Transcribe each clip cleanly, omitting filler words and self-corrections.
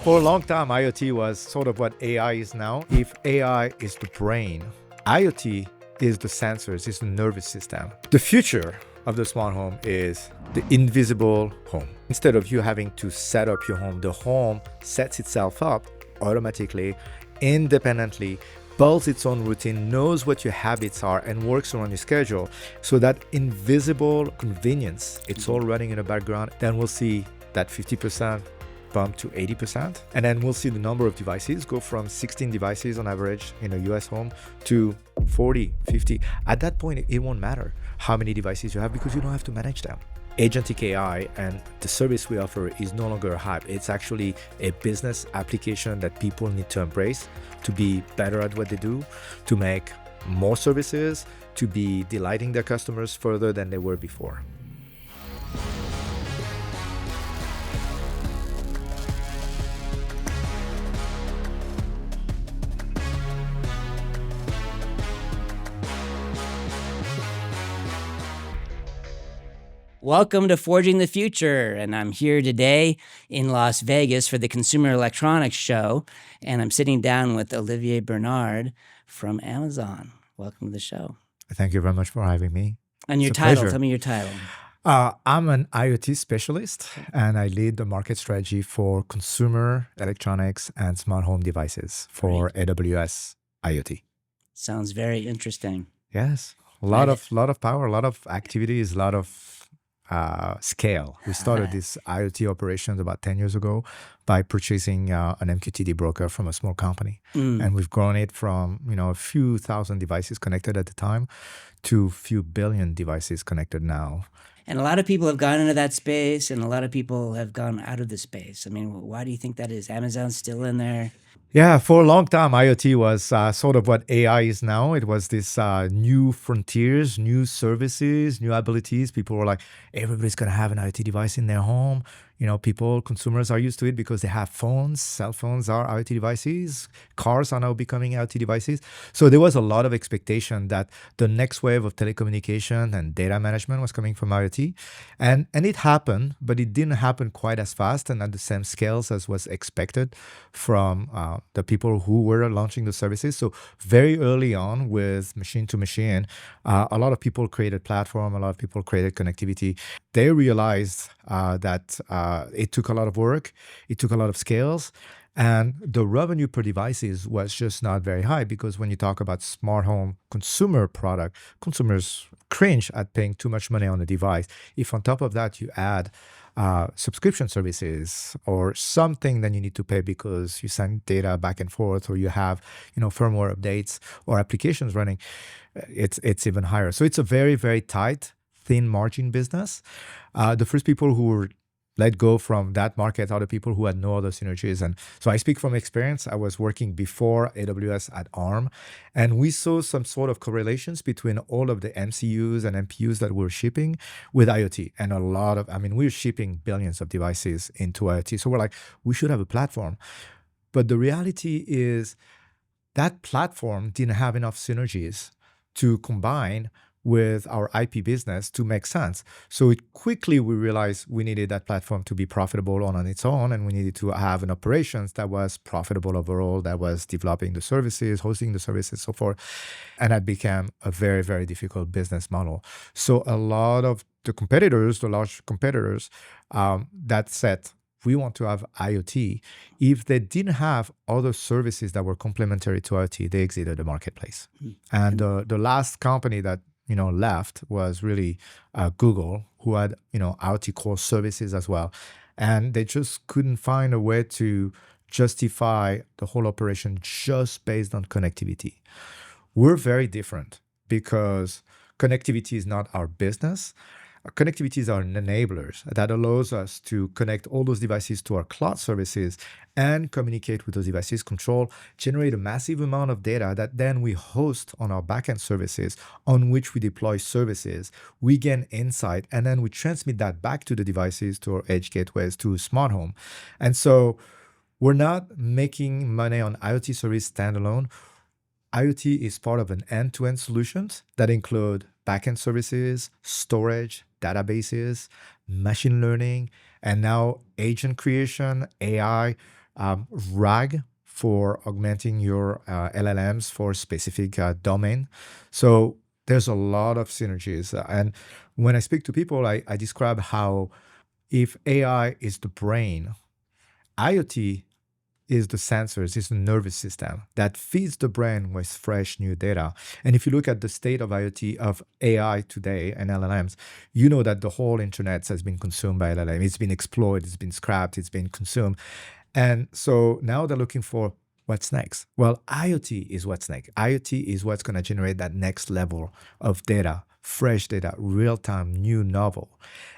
For a long time, IoT was sort of what AI is now. If AI is the brain, IoT is the sensors, is the nervous system. The future of the smart home is the invisible home. Instead of you having to set up your home, the home sets itself up automatically, independently, builds its own routine, knows what your habits are, and works around your schedule. So that invisible convenience, it's all running in the background. Then we'll see that 50% bump to 80%. And then we'll see the number of devices go from 16 devices on average in a US home to 40, 50. At that point, it won't matter how many devices you have because you don't have to manage them. Agentic AI and the service we offer is no longer a hype. It's actually a business application that people need to embrace to be better at what they do, to make more services, to be delighting their customers further than they were before. Welcome to Forging the Future, and I'm here today in Las Vegas for the Consumer Electronics Show, and I'm sitting down with Olivier Bernard from Amazon. Welcome to the show. Thank you very much for having me. And your title, tell me your title. I'm an IoT specialist, and I lead the market strategy for consumer electronics and smart home devices for AWS IoT. Sounds very interesting. Yes, a lot of power, a lot of activities, a lot of scale. We started this IoT operations about 10 years ago by purchasing an MQTT broker from a small company. And we've grown it from, a few thousand devices connected at the time to a few billion devices connected now. And a lot of people have gone into that space and a lot of people have gone out of the space. I mean, why do you think that is? Amazon's still in there? Yeah, for a long time, IoT was sort of what AI is now. It was this new frontiers, new services, new abilities. People were like, everybody's going to have an IoT device in their home. Consumers are used to it because they have phones. Cell phones are IoT devices. Cars are now becoming IoT devices. So there was a lot of expectation that the next wave of telecommunication and data management was coming from IoT. And it happened, but it didn't happen quite as fast and at the same scales as was expected from the people who were launching the services. So very early on with machine to machine, a lot of people created platform, a lot of people created connectivity. They realized that it took a lot of work, it took a lot of scales, and the revenue per devices was just not very high because when you talk about smart home consumer product, consumers cringe at paying too much money on a device. If on top of that you add subscription services or something that you need to pay because you send data back and forth or you have firmware updates or applications running, it's even higher. So it's a very, very tight, thin margin business. The first people who were let go from that market are the people who had no other synergies. And so I speak from experience. I was working before AWS at ARM, and we saw some sort of correlations between all of the MCUs and MPUs that we're shipping with IoT. And we're shipping billions of devices into IoT. So we're like, we should have a platform. But the reality is that platform didn't have enough synergies to combine with our IP business to make sense. So we realized we needed that platform to be profitable on its own, and we needed to have an operations that was profitable overall, that was developing the services, hosting the services, so forth. And that became a very, very difficult business model. So a lot of the competitors, the large competitors, that said, we want to have IoT. If they didn't have other services that were complementary to IoT, they exited the marketplace. And the last company that left was really Google, who had IoT core services as well, and they just couldn't find a way to justify the whole operation just based on connectivity. We're very different because connectivity is not our business. Connectivity is our enablers that allows us to connect all those devices to our cloud services and communicate with those devices, generate a massive amount of data that then we host on our backend services on which we deploy services. We gain insight, and then we transmit that back to the devices, to our edge gateways, to smart home. And so we're not making money on IoT service standalone. IoT is part of an end-to-end solutions that include backend services, storage, databases, machine learning, and now agent creation, AI, RAG for augmenting your LLMs for specific domain. So there's a lot of synergies. And when I speak to people, I describe how if AI is the brain, IoT is the sensors, is the nervous system that feeds the brain with fresh new data. And if you look at the state of IoT, of AI today and LLMs, you know that the whole internet has been consumed by LLM. It's been exploited, it's been scrapped, it's been consumed. And so now they're looking for what's next. Well, IoT is what's next. IoT is what's going to generate that next level of data, fresh data, real-time, new, novel.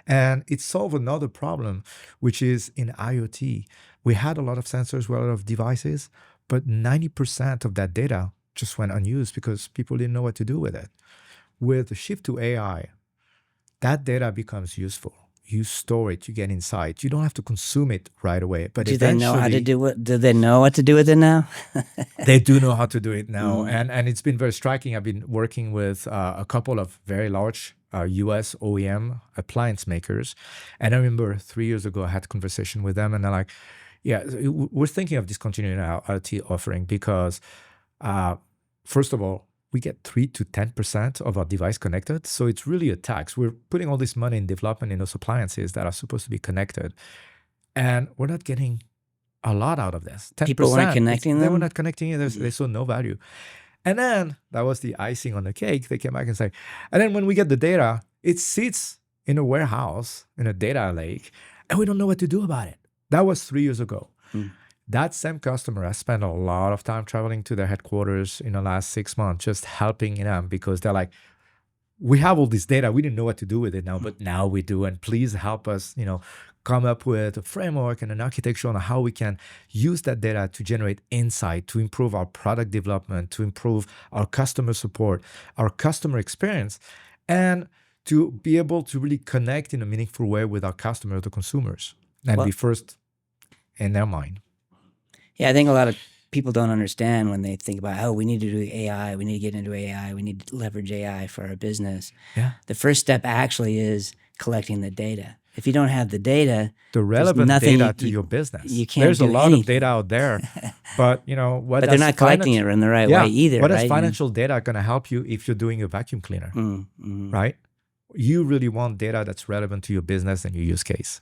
And it solved another problem, which is in IoT. We had a lot of sensors, a lot of devices, but 90% of that data just went unused because people didn't know what to do with it. With the shift to AI, that data becomes useful. You store it, you get insight. You don't have to consume it right away. But do they know how to do it? Do they know what to do with it now? They do know how to do it now. And it's been very striking. I've been working with a couple of very large US OEM appliance makers. And I remember 3 years ago, I had a conversation with them and they're like, yeah, we're thinking of discontinuing our IoT offering because, first of all, we get 3 to 10% of our device connected. So it's really a tax. We're putting all this money in development in those appliances that are supposed to be connected. And we're not getting a lot out of this. 10%. People weren't connecting them? They were not connecting it. They saw no value. And then that was the icing on the cake. They came back and said, and then when we get the data, it sits in a warehouse, in a data lake, and we don't know what to do about it. That was 3 years ago. That same customer has spent a lot of time traveling to their headquarters in the last 6 months, just helping them because they're like, we have all this data. We didn't know what to do with it now, but now we do. And please help us, come up with a framework and an architecture on how we can use that data to generate insight, to improve our product development, to improve our customer support, our customer experience, and to be able to really connect in a meaningful way with our customers, the consumers, and be first in their mind. Yeah, I think a lot of people don't understand when they think about, oh, we need to do AI, we need to get into AI, we need to leverage AI for our business. Yeah. The first step actually is collecting the data. If you don't have the data, the relevant data to your business, you can't there's do a lot anything. of data out there, but what? But they're not collecting it in the right way either. What right? is financial data going to help you if you're doing a vacuum cleaner, right? You really want data that's relevant to your business and your use case.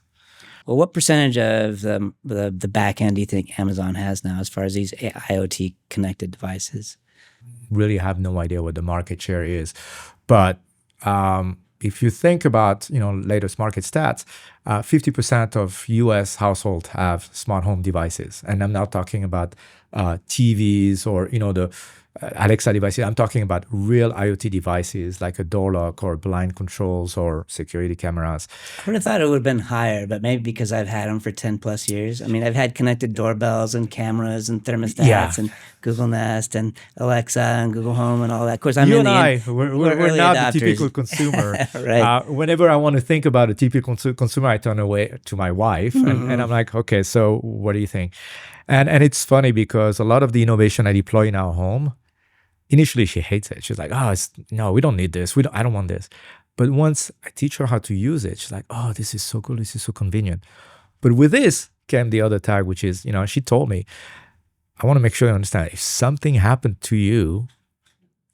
Well, what percentage of the back end do you think Amazon has now as far as these IoT connected devices? Really have no idea what the market share is. But if you think about, latest market stats, 50% of US households have smart home devices. And I'm not talking about TVs or, the Alexa devices. I'm talking about real IoT devices like a door lock or blind controls or security cameras. I would have thought it would have been higher, but maybe because I've had them for 10 plus years. I mean, I've had connected doorbells and cameras and thermostats and Google Nest and Alexa and Google Home and all that. Of course, we're not the typical consumer. Right. Whenever I want to think about a typical consumer, I turn away to my wife and I'm like, okay, so what do you think? And it's funny because a lot of the innovation I deploy in our home, initially she hates it. She's like, no, we don't need this. I don't want this. But once I teach her how to use it, she's like, oh, this is so cool. This is so convenient. But with this came the other tag, which is, she told me, I want to make sure you understand, if something happened to you,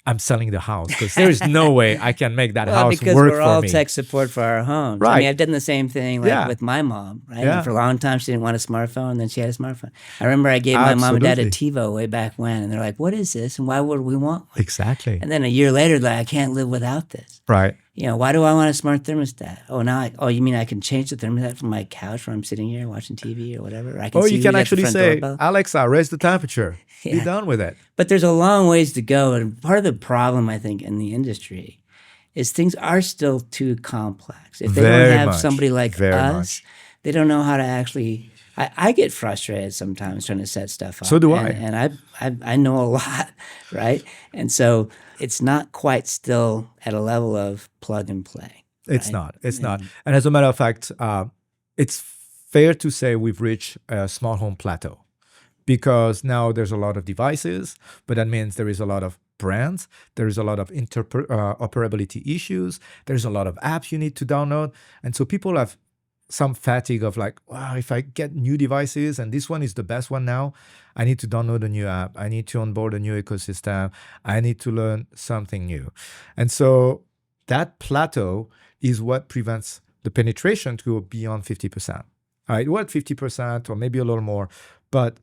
I'm selling the house because there is no way I can make that house work for me. Because we're all tech support for our homes. Right. I mean, I've done the same thing with my mom, right? Yeah. And for a long time, she didn't want a smartphone, and then she had a smartphone. I remember I gave my mom and dad a TiVo way back when, and they're like, what is this? And why would we want one? Exactly. And then a year later, they're like, I can't live without this. Right. Why do I want a smart thermostat? You mean I can change the thermostat from my couch where I'm sitting here watching TV or whatever? Or you can actually say, Alexa, raise the temperature. Yeah. Be done with it. But there's a long ways to go. And part of the problem, I think, in the industry is things are still too complex. If they don't have somebody like us, they don't know how to actually... I get frustrated sometimes trying to set stuff up. So do I. And I know a lot, right? And so it's not quite still at a level of plug and play. It's not. It's not. And as a matter of fact, it's fair to say we've reached a smart home plateau because now there's a lot of devices, but that means there is a lot of brands. There is a lot of interoperability issues. There's a lot of apps you need to download. And so people have some fatigue of like, wow, if I get new devices and this one is the best one now, I need to download a new app. I need to onboard a new ecosystem. I need to learn something new. And so that plateau is what prevents the penetration to go beyond 50%. All right, we're at 50% or maybe a little more, but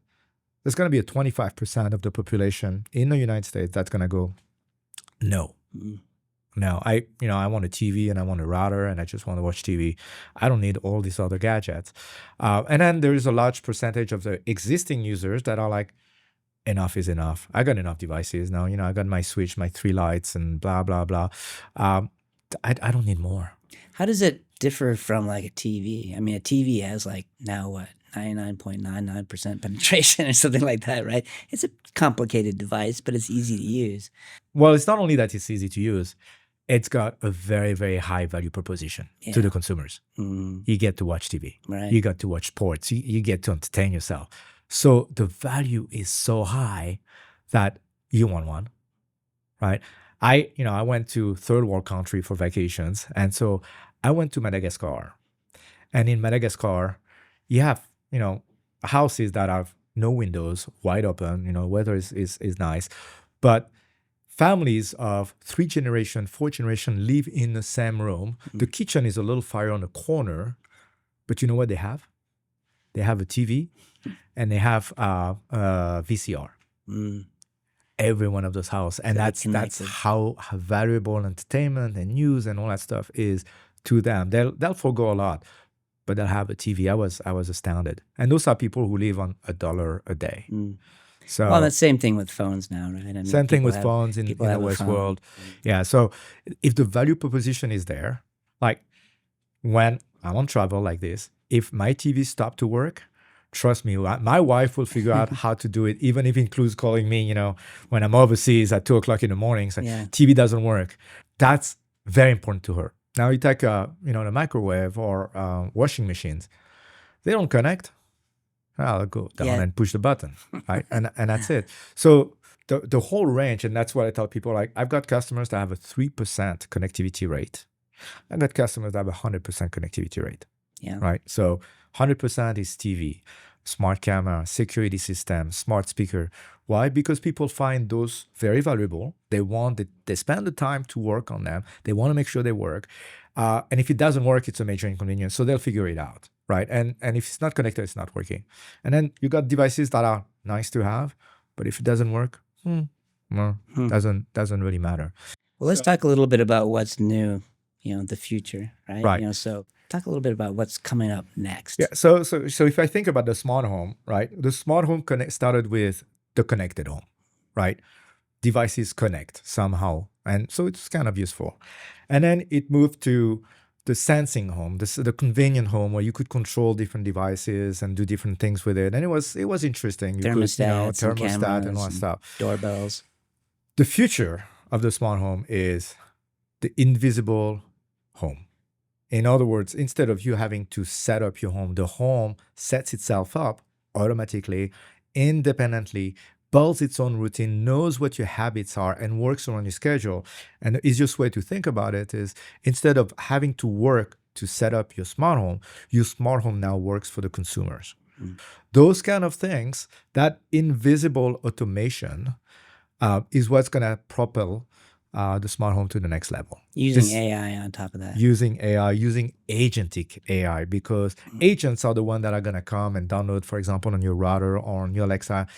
there's going to be a 25% of the population in the United States that's going to go, no. No, I want a TV and I want a router and I just want to watch TV. I don't need all these other gadgets. And then there is a large percentage of the existing users that are like, enough is enough. I got enough devices now. I got my switch, my 3 lights and blah, blah, blah. I don't need more. How does it differ from like a TV? I mean, a TV has like now what, 99.99% penetration or something like that, right? It's a complicated device, but it's easy to use. Well, it's not only that it's easy to use, it's got a very, very high value proposition to the consumers. You get to watch TV. Right. You get to watch sports. You get to entertain yourself. So the value is so high that you want one, right? I went to third world country for vacations. And so I went to Madagascar. And in Madagascar, you have, houses that have no windows, wide open, weather is nice. But families of 3 generations, 4 generations live in the same room. The kitchen is a little fire on the corner, but you know what they have? They have a TV and they have a VCR. Every one of those houses. And that's how valuable entertainment and news and all that stuff is to them. They'll forgo a lot, but they'll have a TV. I was astounded. And those are people who live on $1 a day. So, well, that's the same thing with phones now, right? I mean, same thing with phones in the West world. Yeah. So if the value proposition is there, like when I'm on travel like this, if my TV stopped to work, trust me, my wife will figure out how to do it, even if it includes calling me, when I'm overseas at 2:00 in the morning, saying, TV doesn't work. That's very important to her. Now you take, the microwave or washing machines. They don't connect. I'll go down and push the button, right? And that's it. So the whole range, and that's what I tell people, like I've got customers that have a 3% connectivity rate. I've got customers that have a 100% connectivity rate, right? So 100% is TV, smart camera, security system, smart speaker. Why? Because people find those very valuable. They spend the time to work on them. They want to make sure they work. And if it doesn't work, it's a major inconvenience. So they'll figure it out, right? And if it's not connected, it's not working. And then you got devices that are nice to have, but if it doesn't work, doesn't really matter. Well, let's talk a little bit about what's new, the future, right? Right. So talk a little bit about what's coming up next. Yeah. So if I think about the smart home, right? The smart home started with the connected home, right? Devices connect somehow. And so it's kind of useful. And then it moved to the sensing home, the convenient home where you could control different devices and do different things with it. And it was interesting. Thermostat and all that stuff. Doorbells. The future of the smart home is the invisible home. In other words, instead of you having to set up your home, the home sets itself up automatically, independently, builds its own routine, knows what your habits are, and works around your schedule. And the easiest way to think about it is instead of having to work to set up your smart home now works for the consumers. Those kind of things, that invisible automation is what's going to propel the smart home to the next level. Using AI on top of that. Using AI, using agentic AI, because agents are the ones that are going to come and download, for example, on your router or on your Alexa.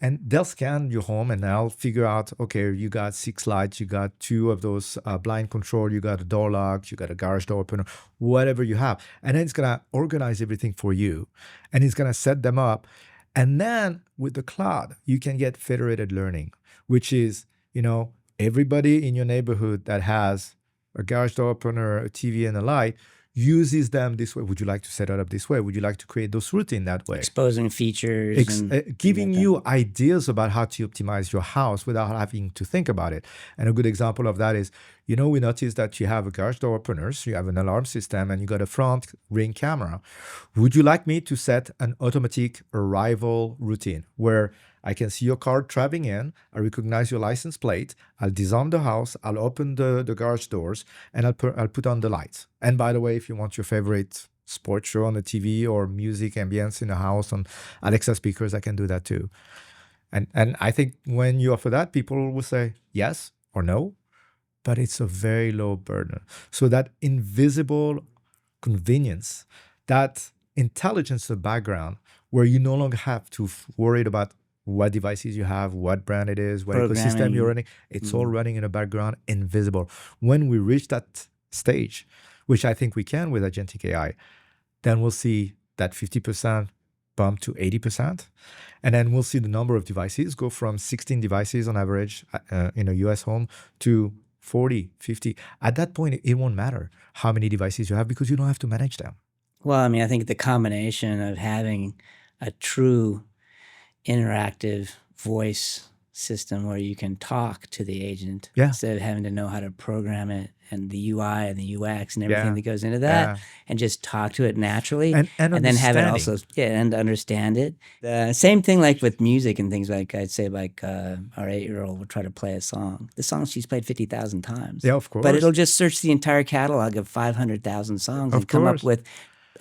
And they'll scan your home and they'll figure out, okay, you got 6 lights, you got 2 of those blind control, you got a door lock, you got a garage door opener, whatever you have. And then it's going to organize everything for you. And it's going to set them up. And then with the cloud, you can get federated learning, which is, everybody in your neighborhood that has a garage door opener, a TV, and a light uses them this way. Would you like to set it up this way? Would you like to create those routines that way? Exposing features. Giving you ideas about how to optimize your house without having to think about it. And a good example of that is, we noticed that you have a garage door openers, you have an alarm system, and you got a front ring camera. Would you like me to set an automatic arrival routine where I can see your car driving in, I recognize your license plate, I'll disarm the house, I'll open the garage doors, and I'll put on the lights. And by the way, if you want your favorite sports show on the TV or music ambience in the house on Alexa speakers, I can do that too. And I think when you offer that, people will say yes or no, but it's a very low burden. So that invisible convenience, that intelligence in the background, where you no longer have to worry about what devices you have, what brand it is, what ecosystem you're running. It's all running in the background, invisible. When we reach that stage, which I think we can with Agentic AI, then we'll see that 50% bump to 80%. And then we'll see the number of devices go from 16 devices on average in a US home to 40, 50. At that point, it won't matter how many devices you have because you don't have to manage them. Well, I mean, I think the combination of having a true interactive voice system where you can talk to the agent instead of having to know how to program it and the UI and the UX and everything that goes into that, and just talk to it naturally, and then have it also and understand it. The same thing like with music and things, like I'd say like our 8-year-old will try to play a song. The song she's played 50,000 times. Yeah, of course. But it'll just search the entire catalog of 500,000 songs and come up with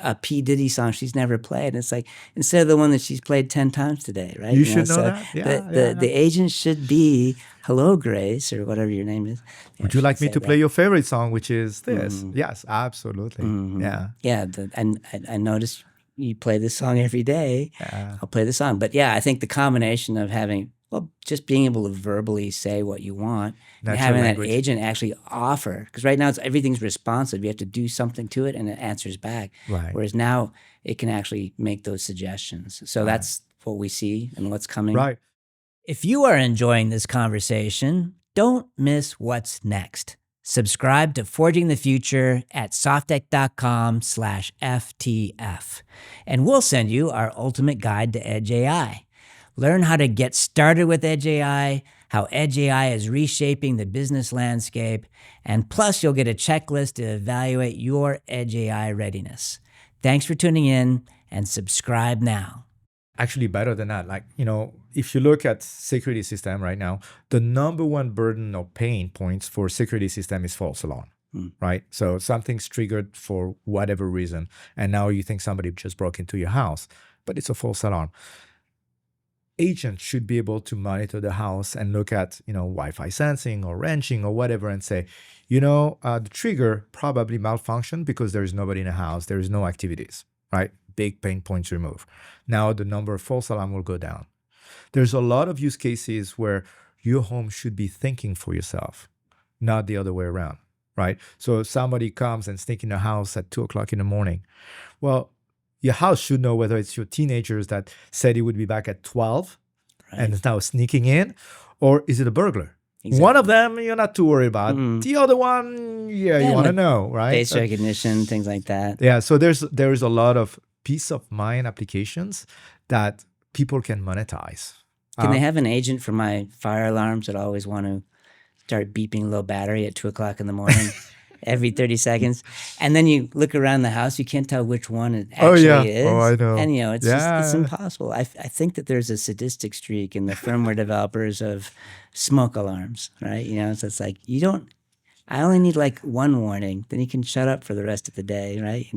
a P. Diddy song she's never played. And it's like, instead of the one that she's played 10 times today, right? You should know that. Yeah, the agent should be, hello, Grace, or whatever your name is. Would you like me to play your favorite song, which is this? Yes, absolutely. Yeah. Yeah, and I noticed you play this song every day. I'll play the song. But yeah, I think the combination of having, well, just being able to verbally say what you want and having that agent actually offer, because right now everything's responsive. You have to do something to it and it answers back. Right. Whereas now it can actually make those suggestions. So that's what we see and what's coming. Right. If you are enjoying this conversation, don't miss what's next. Subscribe to Forging the Future at softtek.com/FTF, and we'll send you our ultimate guide to Edge AI. Learn how to get started with Edge AI, how Edge AI is reshaping the business landscape, and plus you'll get a checklist to evaluate your Edge AI readiness. Thanks for tuning in, and subscribe now. Actually, better than that, like, if you look at security system right now, the number one burden or pain points for security system is false alarm, right? So something's triggered for whatever reason, and now you think somebody just broke into your house, but it's a false alarm. Agents should be able to monitor the house and look at, Wi-Fi sensing or wrenching or whatever and say, the trigger probably malfunctioned because there is nobody in the house. There is no activities, right? Big pain points removed. Now the number of false alarm will go down. There's a lot of use cases where your home should be thinking for yourself, not the other way around, right? So if somebody comes and sneaks in the house at 2:00 in the morning, well, your house should know whether it's your teenagers that said he would be back at 12 and is now sneaking in, or is it a burglar? Exactly. One of them you're not too worried about. The other one, you want to know, right? Face recognition, things like that. Yeah, so there's a lot of peace of mind applications that people can monetize. Can they have an agent for my fire alarms that always want to start beeping low battery at 2:00 in the morning? Every 30 seconds. And then you look around the house, you can't tell which one it actually is. Oh, I know. And, it's just, it's impossible. I think that there's a sadistic streak in the firmware developers of smoke alarms, right? So it's like, I only need like one warning, then you can shut up for the rest of the day, right?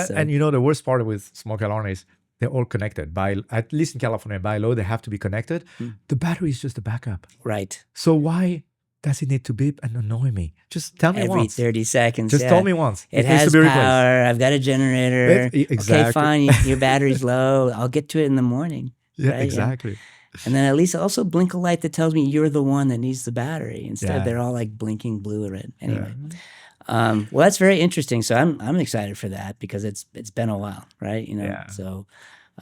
And the worst part with smoke alarm is they're all connected. At least in California, by law, they have to be connected. The battery is just a backup. Right. So why does it need to beep and annoy me? Just tell me once. Every 30 seconds. Just tell me once. It has power. I've got a generator. Exactly. Okay, fine. Your battery's low. I'll get to it in the morning. Yeah, right? exactly. And then at least also blink a light that tells me you're the one that needs the battery. Instead, they're all like blinking blue or red. Anyway. Well, that's very interesting. So I'm excited for that because it's been a while, right? So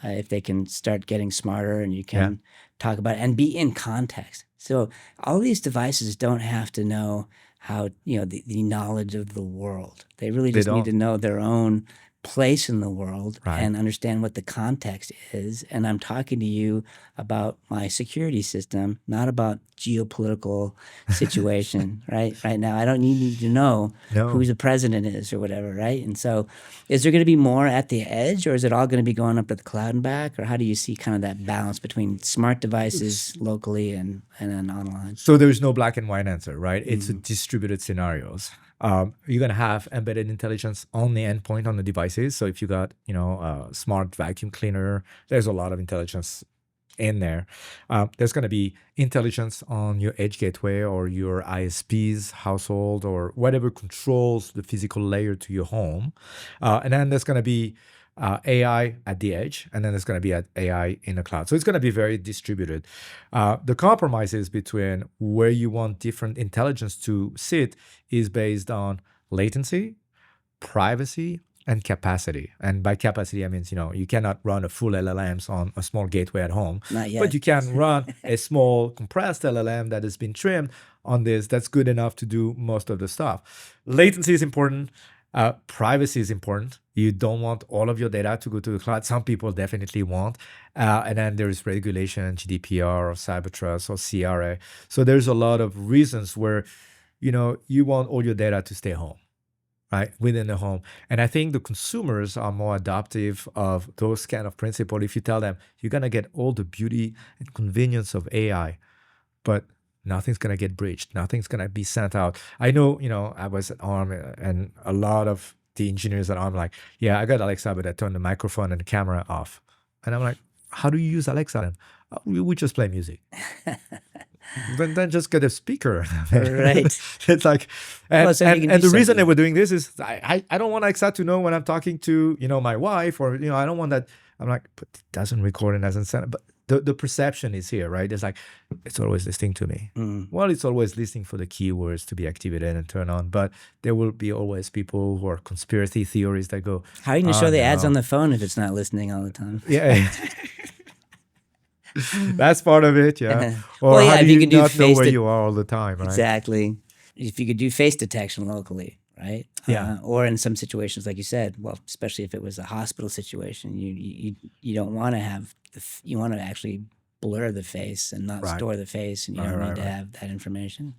if they can start getting smarter and you can talk about it and be in context. So all these devices don't have to know how, the knowledge of the world. They really just need to know their own place in the world and understand what the context is. And I'm talking to you about my security system, not about geopolitical situation, right now. I don't need you to know who the president is or whatever, right? And so is there going to be more at the edge, or is it all going to be going up to the cloud and back? Or how do you see kind of that balance between smart devices locally and then online? So there's no black and white answer, right? It's a distributed scenarios. You're gonna have embedded intelligence on the endpoint on the devices. So if you got a smart vacuum cleaner, there's a lot of intelligence in there. There's going to be intelligence on your edge gateway or your ISP's household or whatever controls the physical layer to your home. And then there's going to be AI at the edge, and then there's going to be AI in the cloud. So it's going to be very distributed. The compromises between where you want different intelligence to sit is based on latency, privacy, and capacity. And by capacity, I mean, you cannot run a full LLMs on a small gateway at home. Not yet. But you can run a small compressed LLM that has been trimmed on this. That's good enough to do most of the stuff. Latency is important. Privacy is important. You don't want all of your data to go to the cloud. Some people definitely want. And then there's regulation, GDPR or Cybertrust or CRA. So there's a lot of reasons where, you want all your data to stay home, right, within the home. And I think the consumers are more adaptive of those kind of principles. If you tell them you're going to get all the beauty and convenience of AI, but nothing's going to get breached, nothing's going to be sent out. I know, I was at ARM and a lot of the engineers at ARM like, yeah, I got Alexa, but I turned the microphone and the camera off. And I'm like, how do you use Alexa then? Oh, we just play music. then just get a speaker. Right. It's like, and Well, so you can the do reason something. they were doing this is I don't want Alexa to know when I'm talking to, my wife, or, I don't want that. I'm like, but it doesn't record and doesn't send it. But the perception is here, right? It's like, it's always listening to me. Well, it's always listening for the keywords to be activated and turn on. But there will be always people who are conspiracy theories that go, How are you going to show the ads no. on the phone if it's not listening all the time? Yeah. That's part of it, yeah. Or Well, yeah, how if do you you can do not know face where det- you are all the time, right? Exactly. If you could do face detection locally, right? Yeah. Or in some situations, like you said, well, especially if it was a hospital situation, you don't want to have you want to actually blur the face and not Right. store the face, and you don't Right, need to right. have that information.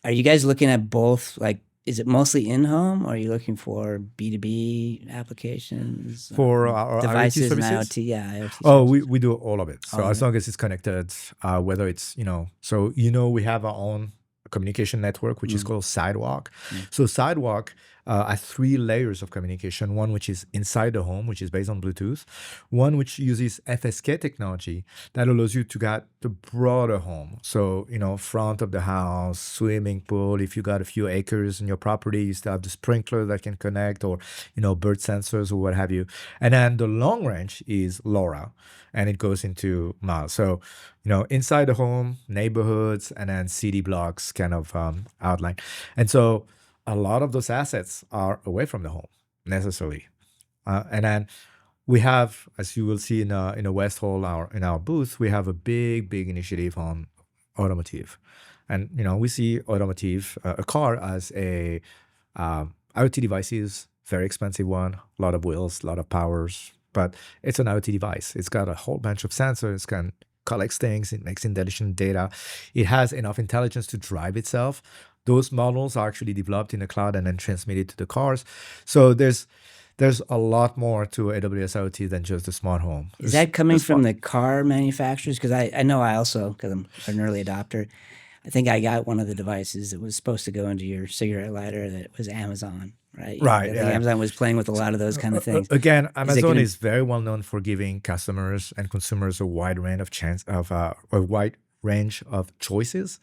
Are you guys looking at both? Like, is it mostly in home, or are you looking for B2B applications For our IoT devices and services? IoT? Yeah, IoT. Oh, services. we do all of it. So All of as it. long as it's connected, whether it's, so, we have our own communication network, which is called Sidewalk. So Sidewalk has 3 layers of communication. One which is inside the home, which is based on Bluetooth. One which uses FSK technology that allows you to get the broader home. So, front of the house, swimming pool. If you got a few acres in your property, you still have the sprinkler that can connect, or, bird sensors or what have you. And then the long range is LoRa, and it goes into miles. So, inside the home, neighborhoods, and then city blocks kind of outline. And so a lot of those assets are away from the home necessarily. And then we have, as you will see in a West Hall, in our booth, we have a big initiative on automotive. And, we see automotive, a car as a IoT devices, very expensive one, a lot of wheels, a lot of powers, but it's an IoT device. It's got a whole bunch of sensors, can collect things, it makes intelligent data. It has enough intelligence to drive itself. Those models are actually developed in the cloud and then transmitted to the cars. So there's a lot more to AWS IoT than just the smart home. Is that coming from the car manufacturers? Because I know I also, because I'm an early adopter, I think I got one of the devices that was supposed to go into your cigarette lighter that was Amazon, right? Right, I think Amazon was playing with a lot of those kind of things. Again, Amazon gonna- is very well known for giving customers and consumers a wide range of choices.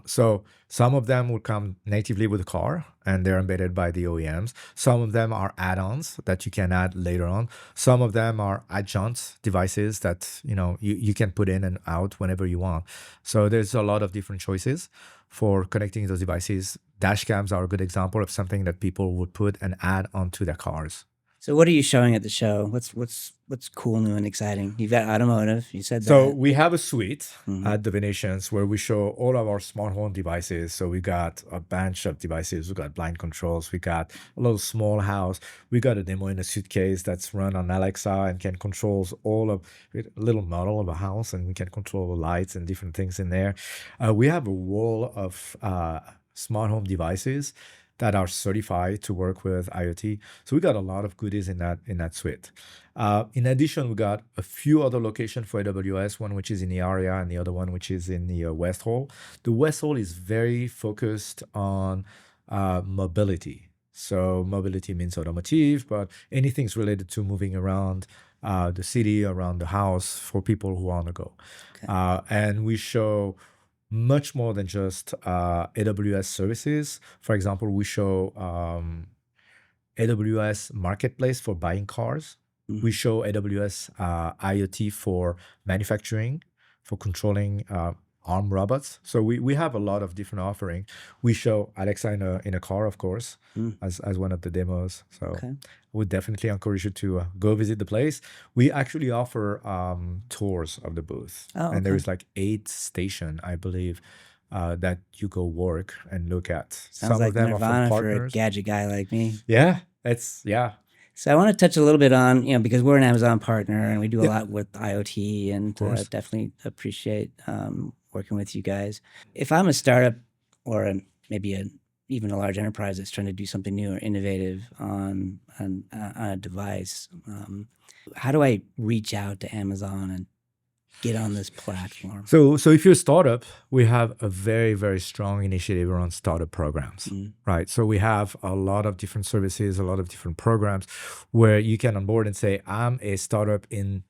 So some of them will come natively with the car and they're embedded by the OEMs. Some of them are add-ons that you can add later on. Some of them are adjunct devices that you can put in and out whenever you want. So there's a lot of different choices for connecting those devices. Dash cams are a good example of something that people would put and add onto their cars. So what are you showing at the show? What's cool, new, and exciting? You've got automotive. You said that. So we have a suite at the Venetians where we show all of our smart home devices. So we got a bunch of devices. We got blind controls. We got a little small house. We got a demo in a suitcase that's run on Alexa and can control all of a little model of a house, and we can control the lights and different things in there. We have a wall of smart home devices that are certified to work with IoT. So we got a lot of goodies in that suite. In addition, we got a few other locations for AWS, one which is in the area and the other one which is in the West Hall. The West Hall is very focused on mobility. So mobility means automotive, but anything's related to moving around the city, around the house for people who want to go. Okay. And we show much more than just AWS services. For example, we show AWS Marketplace for buying cars. We show AWS IoT for manufacturing, for controlling arm robots. So we have a lot of different offering. We show Alexa in a car, of course, as one of the demos. So Okay. I would definitely encourage you to go visit the place. We actually offer tours of the booth. Oh, And there okay. is like 8 station, I believe, that you go work and look at. Sounds Some like of them are from Nirvana for a partners. gadget guy like me. Yeah. So I want to touch a little bit on, because we're an Amazon partner and we do a Yep. lot with IoT, and course. definitely appreciate working with you guys. If I'm a startup or maybe even a large enterprise that's trying to do something new or innovative on a device, how do I reach out to Amazon and get on this platform? So if you're a startup, we have a very, very strong initiative around startup programs, right? So we have a lot of different services, a lot of different programs where you can onboard and say, I'm a startup in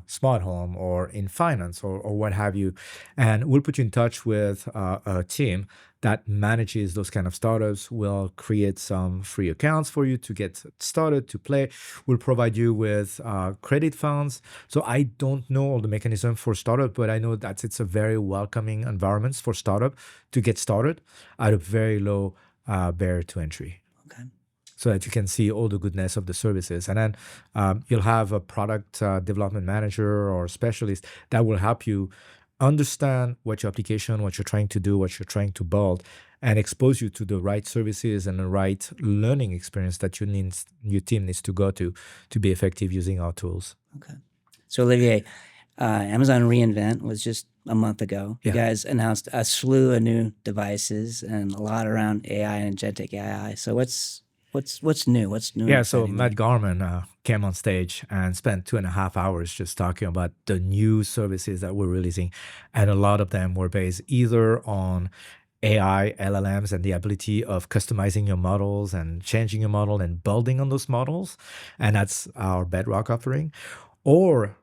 smart home or in finance or what have you. And we'll put you in touch with a team that manages those kind of startups. We'll create some free accounts for you to get started, to play. We'll provide you with credit funds. So I don't know all the mechanism for startup, but I know that it's a very welcoming environment for startup to get started at a very low barrier to entry. Okay. So that you can see all the goodness of the services. And then you'll have a product development manager or specialist that will help you understand what your application, what you're trying to do, what you're trying to build, and expose you to the right services and the right learning experience that your team needs to go to be effective using our tools. Okay. So Olivier, Amazon reInvent was just a month ago. You guys announced a slew of new devices and a lot around AI and Agentic AI. So what's new? What's new? Yeah, so Matt Garman came on stage and spent 2.5 hours just talking about the new services that we're releasing. And a lot of them were based either on AI, LLMs, and the ability of customizing your models and changing your model and building on those models. And that's our Bedrock offering. Or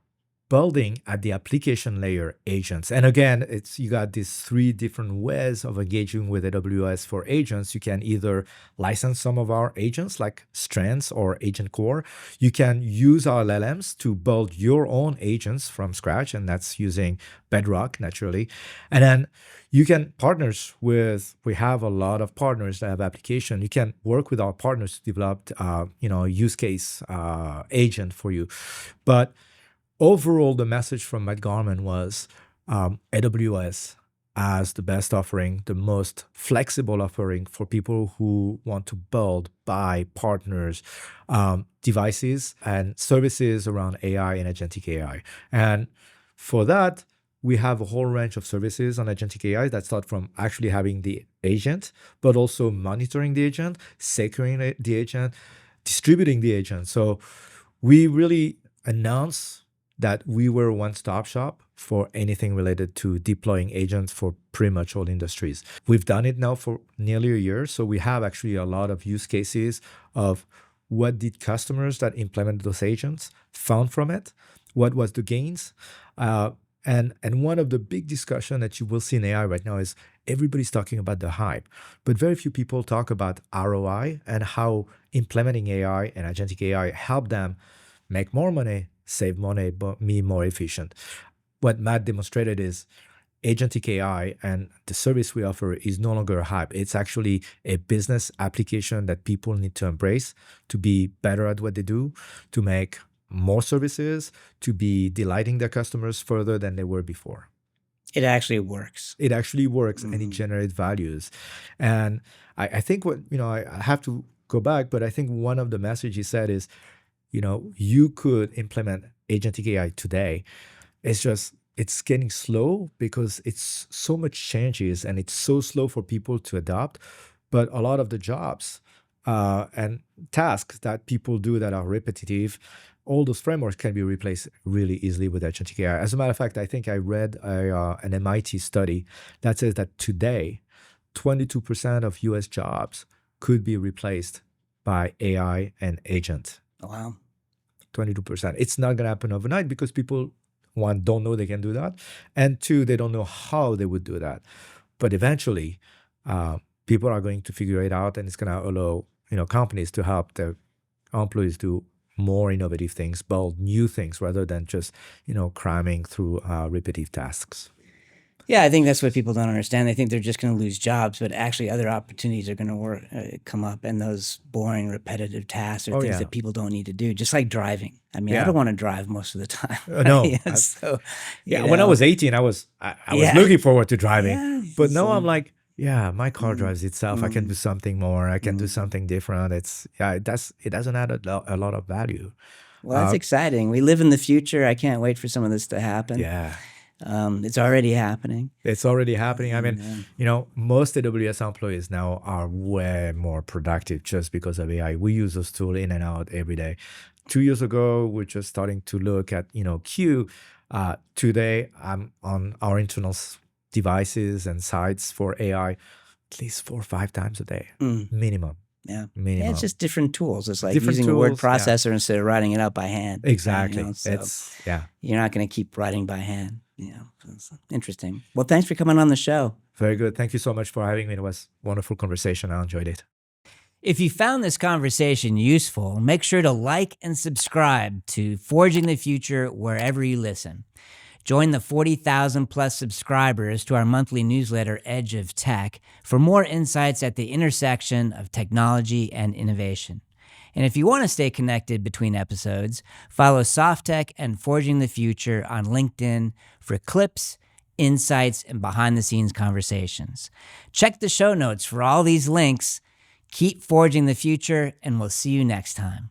building at the application layer agents. And again, you got these 3 different ways of engaging with AWS for agents. You can either license some of our agents like Strands or Agent Core. You can use our LLMs to build your own agents from scratch, and that's using Bedrock naturally. And then you can we have a lot of partners that have application. You can work with our partners to develop use case agent for you. But overall, the message from Matt Garman was AWS as the best offering, the most flexible offering for people who want to build, buy, partners, devices, and services around AI and Agentic AI. And for that, we have a whole range of services on Agentic AI that start from actually having the agent, but also monitoring the agent, securing the agent, distributing the agent. So we really announced that we were a one-stop shop for anything related to deploying agents for pretty much all industries. We've done it now for nearly a year, so we have actually a lot of use cases of what did customers that implemented those agents found from it, what was the gains, and one of the big discussion that you will see in AI right now is everybody's talking about the hype, but very few people talk about ROI and how implementing AI and Agentic AI help them make more money, save money, but be more efficient. What Matt demonstrated is Agentic AI and the service we offer is no longer a hype. It's actually a business application that people need to embrace to be better at what they do, to make more services, to be delighting their customers further than they were before. It actually works. It actually works, and it generates values. And I think I have to go back, but I think one of the messages he said is, you could implement Agentic AI today. It's getting slow because it's so much changes and it's so slow for people to adopt. But a lot of the jobs and tasks that people do that are repetitive, all those frameworks can be replaced really easily with Agentic AI. As a matter of fact, I think I read an MIT study that says that today, 22% of US jobs could be replaced by AI and agent. Wow. 22%. It's not going to happen overnight because people, one, don't know they can do that, and two, they don't know how they would do that. But eventually, people are going to figure it out, and it's going to allow companies to help their employees do more innovative things, build new things rather than just cramming through repetitive tasks. Yeah, I think that's what people don't understand. They think they're just going to lose jobs, but actually other opportunities are going to come up, and those boring, repetitive tasks are things that people don't need to do, just like driving. I mean, I don't want to drive most of the time. No. When I was 18, I was looking forward to driving. But now I'm like, my car drives itself. I can do something more. I can do something different. It doesn't add a lot of value. Well, that's exciting. We live in the future. I can't wait for some of this to happen. Yeah. It's already happening. It's already happening. I mean, most AWS employees now are way more productive just because of AI. We use those tools in and out every day. 2 years ago, we're just starting to look at, Q. Today, I'm on our internal devices and sites for AI at least 4 or 5 times a day, minimum. Yeah. Minimum. Yeah, it's just different tools. It's like Different using a word tools, processor instead of writing it out by hand. Exactly. So It's you're not going to keep writing by hand. It's interesting. Well, thanks for coming on the show. Very good. Thank you so much for having me. It was a wonderful conversation. I enjoyed it. If you found this conversation useful, make sure to like and subscribe to Forging the Future wherever you listen. Join the 40,000 plus subscribers to our monthly newsletter, Edge of Tech, for more insights at the intersection of technology and innovation. And if you want to stay connected between episodes, follow SoftTech and Forging the Future on LinkedIn for clips, insights, and behind-the-scenes conversations. Check the show notes for all these links. Keep forging the future, and we'll see you next time.